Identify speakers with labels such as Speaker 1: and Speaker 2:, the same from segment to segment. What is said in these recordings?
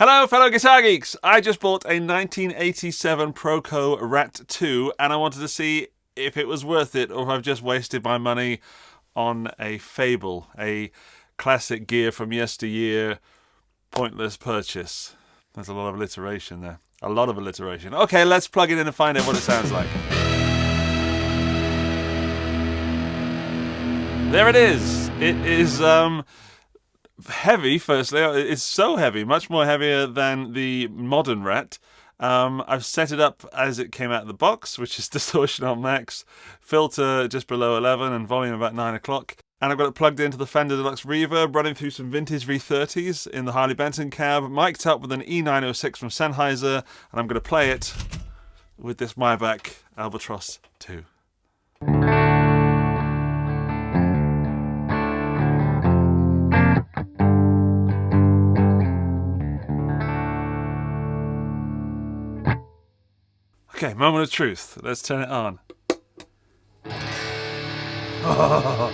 Speaker 1: Hello, fellow guitar geeks! I just bought a 1987 ProCo Rat 2, and I wanted to see if it was worth it or if I've just wasted my money on a fable, a classic gear from yesteryear, pointless purchase. There's a lot of alliteration there. A lot of alliteration. Okay, let's plug it in and find out what it sounds like. There it is. It is, heavy, firstly. It's so heavy, much more heavier than the modern Rat. I've set it up as it came out of the box, which is distortion on max, filter just below 11 and volume about 9 o'clock. And I've got it plugged into the Fender Deluxe Reverb, running through some vintage V30s in the Harley Benton cab, mic'd up with an E906 from Sennheiser, and I'm going to play it with this Maybach Albatross 2. Okay, moment of truth. Let's turn it on. Oh.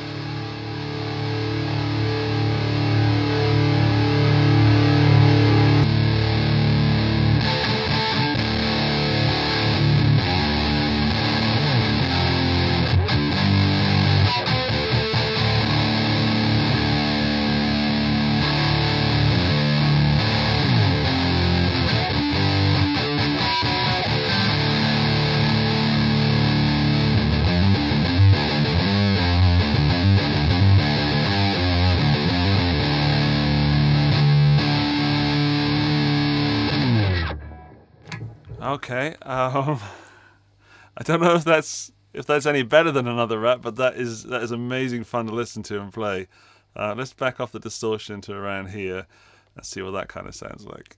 Speaker 1: Okay, I don't know if that's any better than another Rat, but that is amazing fun to listen to and play. Let's back off the distortion to around here and see what that kind of sounds like.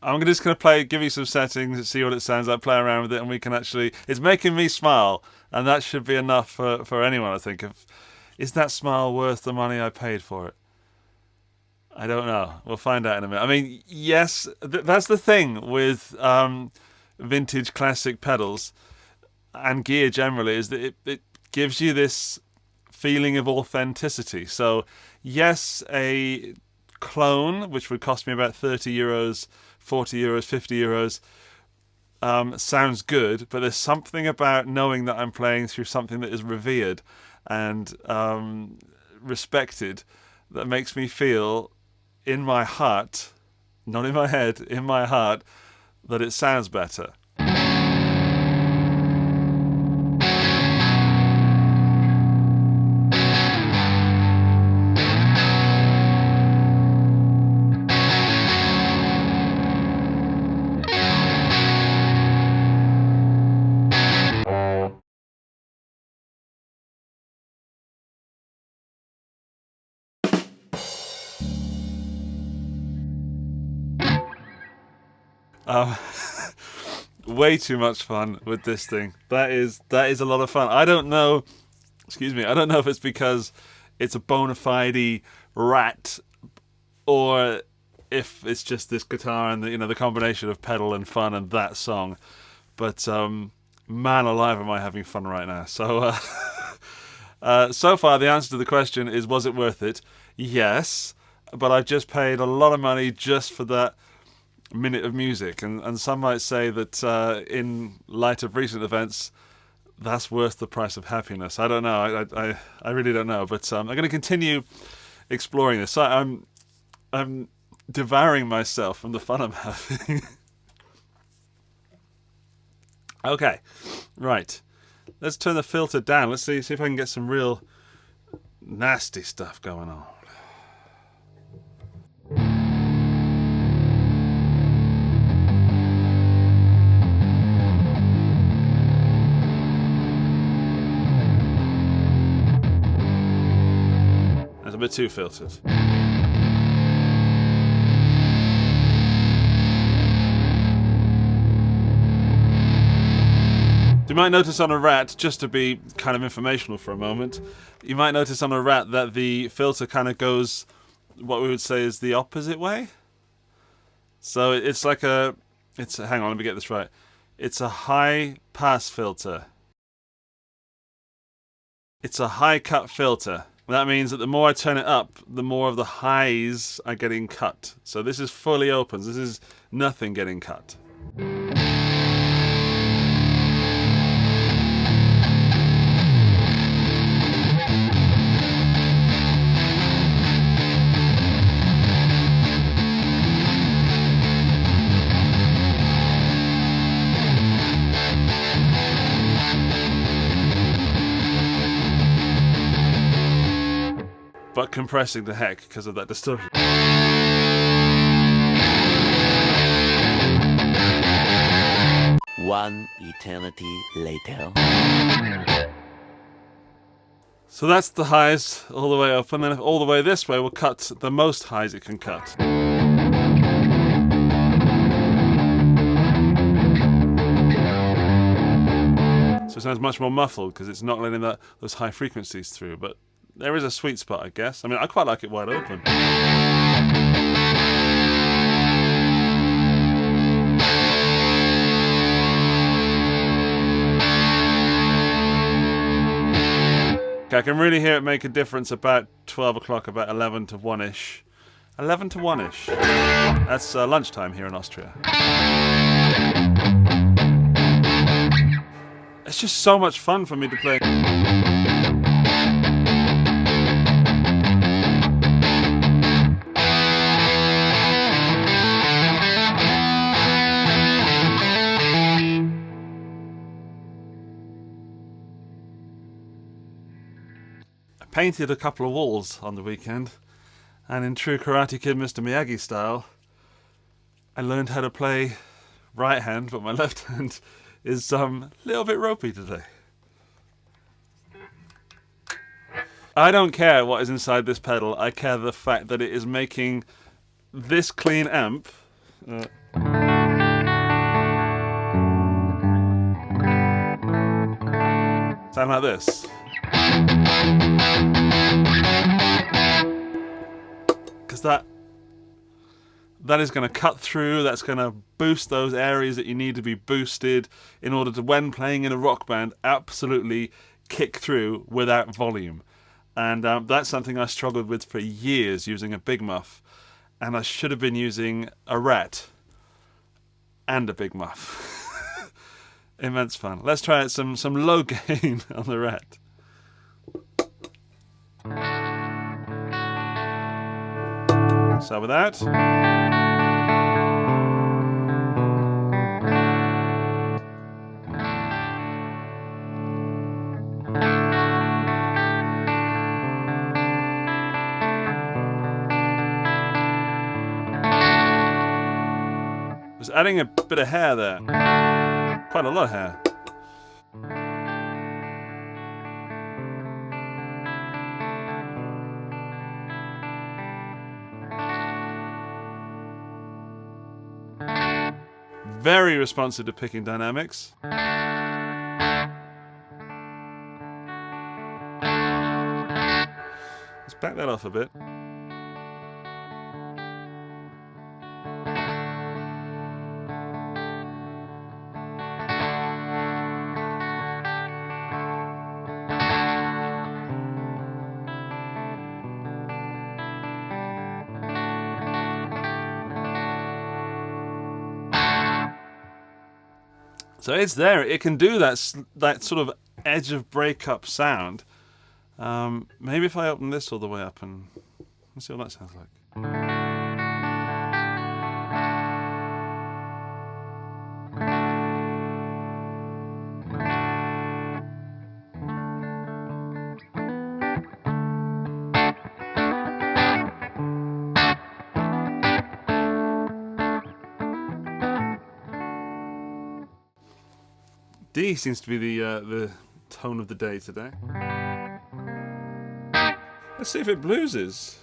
Speaker 1: I'm just going to give you some settings and see what it sounds like, play around with it, and we can actually... It's making me smile, and that should be enough for anyone, I think. Is that smile worth the money I paid for it? I don't know. We'll find out in a minute. I mean, yes, that's the thing with vintage classic pedals and gear generally, is that it gives you this feeling of authenticity. So, yes, a clone, which would cost me about €30, €40, €50, sounds good, but there's something about knowing that I'm playing through something that is revered and respected that makes me feel in my heart, not in my head, in my heart, that it sounds better. Way too much fun with this thing. That is a lot of fun. I don't know if it's because it's a bona fide Rat or if it's just this guitar and the combination of pedal and fun and that song. But man alive, am I having fun right now. So so far the answer to the question is, was it worth it? Yes, but I've just paid a lot of money just for that minute of music, and some might say that in light of recent events, that's worth the price of happiness. I don't know. I really don't know. But I'm going to continue exploring this. I'm devouring myself from the fun I'm having. Okay, right. Let's turn the filter down. Let's see if I can get some real nasty stuff going on. bit too filtered. You might notice on a Rat, just to be kind of informational for a moment, you might notice on a Rat that the filter kind of goes what we would say is the opposite way. So it's like hang on, let me get this right. It's a high pass filter. It's a high cut filter. That means that the more I turn it up, the more of the highs are getting cut. So this is fully open. This is nothing getting cut. But compressing the heck because of that distortion.
Speaker 2: One eternity later.
Speaker 1: So that's the highs all the way up, and then all the way this way will cut the most highs it can cut. So it sounds much more muffled because it's not letting those high frequencies through, but there is a sweet spot, I guess. I mean, I quite like it wide open. Okay, I can really hear it make a difference about 12 o'clock, about 11 to 1-ish. 11 to 1-ish. That's lunchtime here in Austria. It's just so much fun for me to play. Painted a couple of walls on the weekend, and in true Karate Kid Mr. Miyagi style, I learned how to play right hand, but my left hand is a little bit ropey today. I don't care what is inside this pedal, I care the fact that it is making this clean amp sound like this. Because that is going to cut through, that's going to boost those areas that you need to be boosted in order to, when playing in a rock band, absolutely kick through without volume. And that's something I struggled with for years using a Big Muff. And I should have been using a Rat and a Big Muff. Immense fun. Let's try it some low gain on the Rat. So with that, was adding a bit of hair there, quite a lot of hair. Very responsive to picking dynamics. Let's back that off a bit. So it's there. It can do that sort of edge of breakup sound. Maybe if I open this all the way up and let's see what that sounds like. D seems to be the tone of the day today. Let's see if it blueses.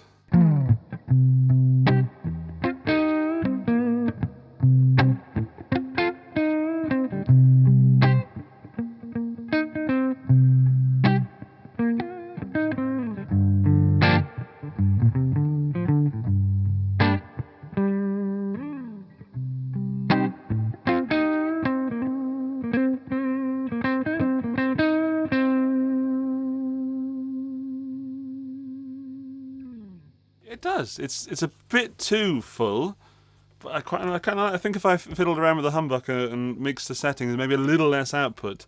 Speaker 1: It does. It's a bit too full, but I think if I fiddled around with the humbucker and mixed the settings, maybe a little less output,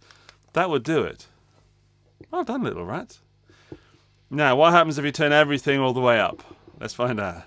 Speaker 1: that would do it. Well done, little rat. Now, what happens if you turn everything all the way up? Let's find out.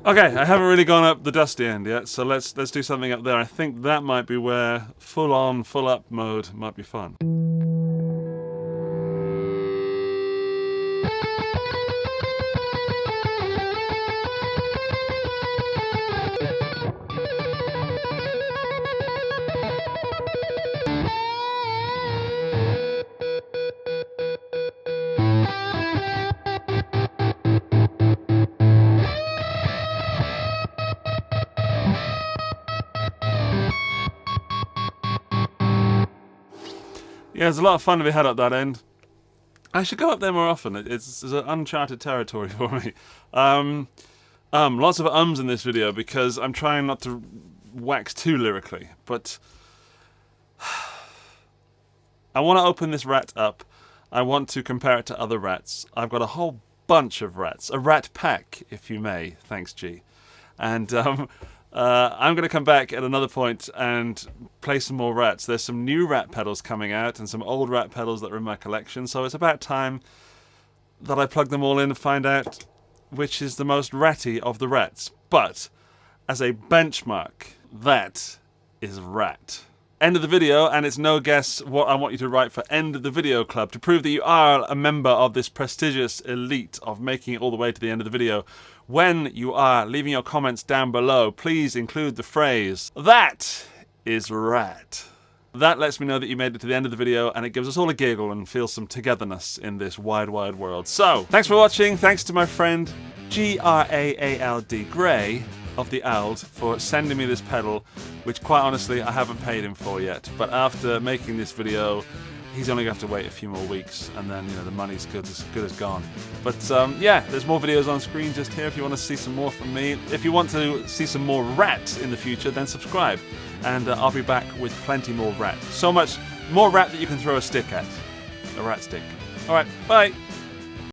Speaker 1: Okay, I haven't really gone up the dusty end yet, so let's do something up there. I think that might be where full on, full up mode might be fun. Yeah, there's a lot of fun to be had up that end. I should go up there more often. It's an uncharted territory for me. Lots of ums in this video because I'm trying not to wax too lyrically. But I want to open this rat up. I want to compare it to other rats. I've got a whole bunch of rats. A rat pack, if you may. Thanks, G. And I'm going to come back at another point and play some more rats. There's some new rat pedals coming out and some old rat pedals that are in my collection, so it's about time that I plug them all in and find out which is the most ratty of the rats. But as a benchmark, that is Rat. End of the video, and it's no guess what I want you to write for End of the Video Club to prove that you are a member of this prestigious elite of making it all the way to the end of the video. When you are leaving your comments down below, please include the phrase, "That is Rat." That lets me know that you made it to the end of the video, and it gives us all a giggle and feel some togetherness in this wide, wide world. So, thanks for watching. Thanks to my friend G-R-A-A-L-D, Gray, of the Ald, for sending me this pedal, which quite honestly I haven't paid him for yet. But after making this video, he's only going to have to wait a few more weeks, and then, you know, the money's good as gone. But yeah, there's more videos on screen just here if you want to see some more from me. If you want to see some more Rat in the future, then subscribe, and I'll be back with plenty more Rat. So much more Rat that you can throw a stick at. A rat stick. Alright, bye!